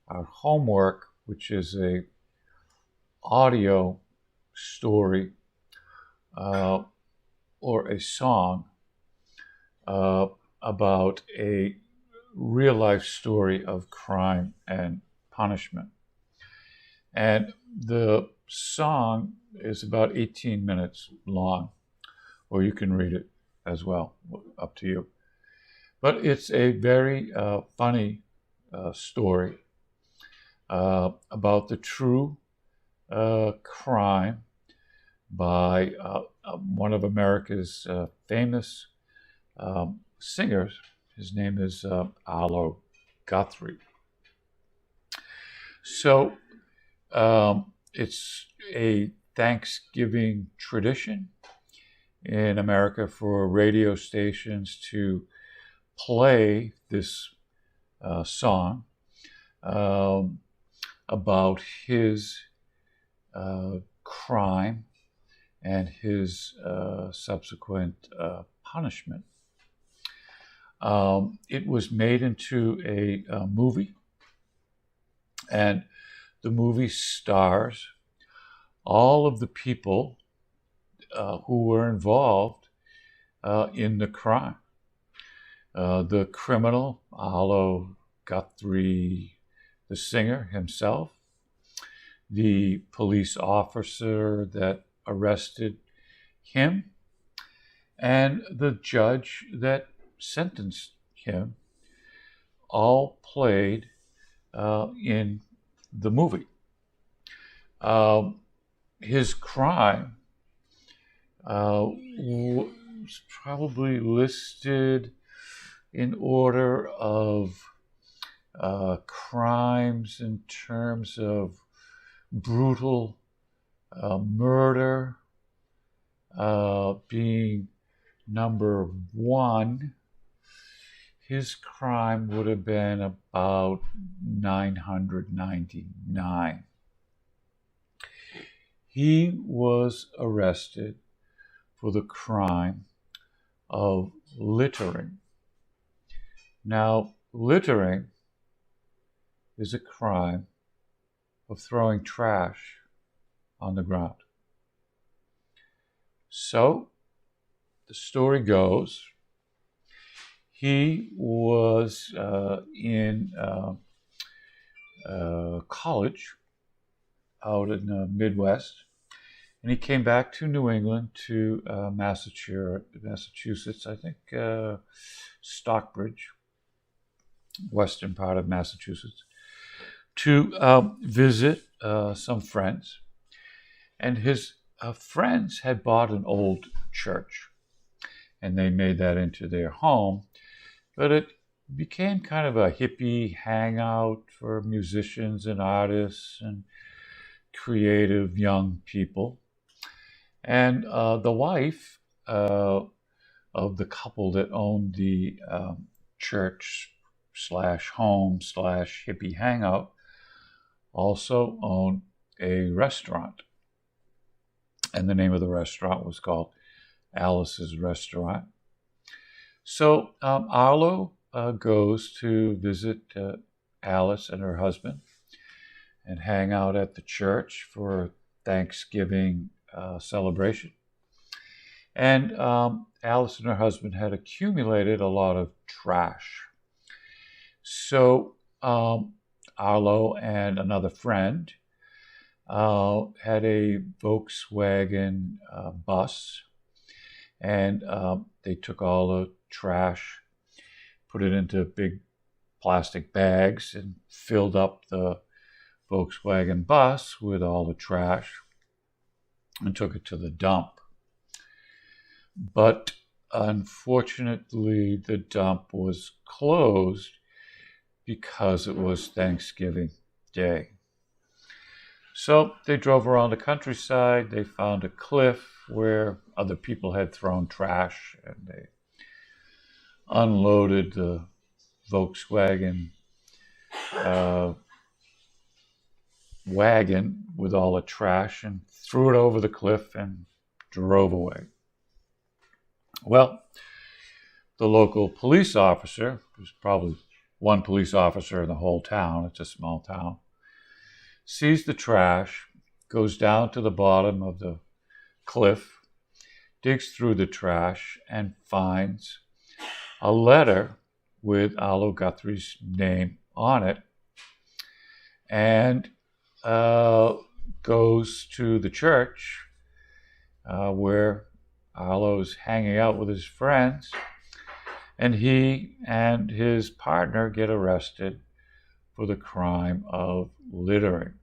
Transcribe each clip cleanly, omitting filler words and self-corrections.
our homework, which is a audio story or a song about a real life story of crime and punishment. And the song is about 18 minutes long, or you can read it as well, up to you. But it's a very funny story about the true crime by one of America's famous singers. His name is Arlo Guthrie. So it's a Thanksgiving tradition in America for radio stations to play this song about his crime and his subsequent punishment. It was made into a movie, and the movie stars all of the people who were involved in the crime. The criminal, Arlo Guthrie, the singer himself, the police officer that arrested him, and the judge that sentenced him, all played in the movie. His crime was probably listed in order of crimes in terms of brutal murder being number one. His crime would have been about 999. He was arrested for the crime of littering. Now, littering is a crime of throwing trash on the ground. So, the story goes, he was in college out in the Midwest, and he came back to New England, to Massachusetts, I think Stockbridge, western part of Massachusetts, to visit some friends. And his friends had bought an old church, and they made that into their home. But it became kind of a hippie hangout for musicians and artists and creative young people. And the wife of the couple that owned the church / home / hippie hangout also owned a restaurant. And the name of the restaurant was called Alice's Restaurant. So Arlo goes to visit Alice and her husband and hang out at the church for Thanksgiving celebration. And Alice and her husband had accumulated a lot of trash. So Arlo and another friend had a Volkswagen bus, and they took all the trash, put it into big plastic bags, and filled up the Volkswagen bus with all the trash and took it to the dump. But unfortunately, the dump was closed because it was Thanksgiving Day. So they drove around the countryside. They found a cliff where other people had thrown trash, and they unloaded the Volkswagen wagon with all the trash and threw it over the cliff and drove away. Well, the local police officer, who's probably one police officer in the whole town, it's a small town, sees the trash, goes down to the bottom of the cliff, digs through the trash, and finds a letter with Arlo Guthrie's name on it, and goes to the church where Arlo's hanging out with his friends, and he and his partner get arrested for the crime of littering.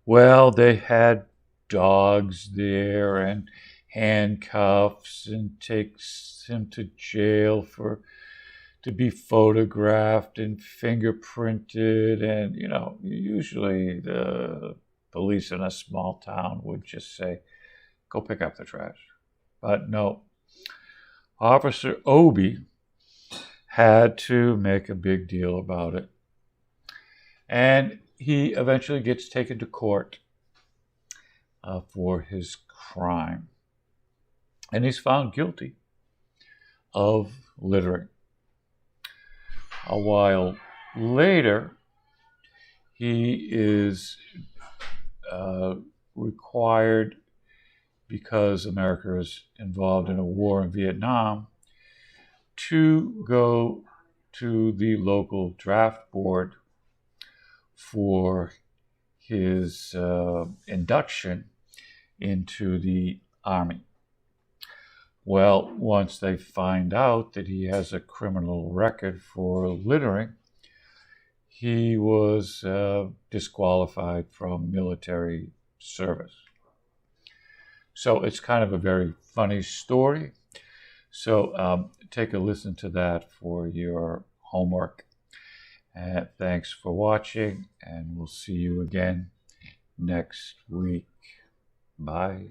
Well, they had dogs there and handcuffs and takes him to jail to be photographed and fingerprinted. And, usually the police in a small town would just say, go pick up the trash. But no, Officer Obie had to make a big deal about it. And he eventually gets taken to court for his crime. And he's found guilty of littering. A while later, he is required, because America is involved in a war in Vietnam, to go to the local draft board for his induction into the Army. Well, once they find out that he has a criminal record for littering, he was disqualified from military service. So it's kind of a very funny story. So take a listen to that for your homework. Thanks for watching, and we'll see you again next week. Bye.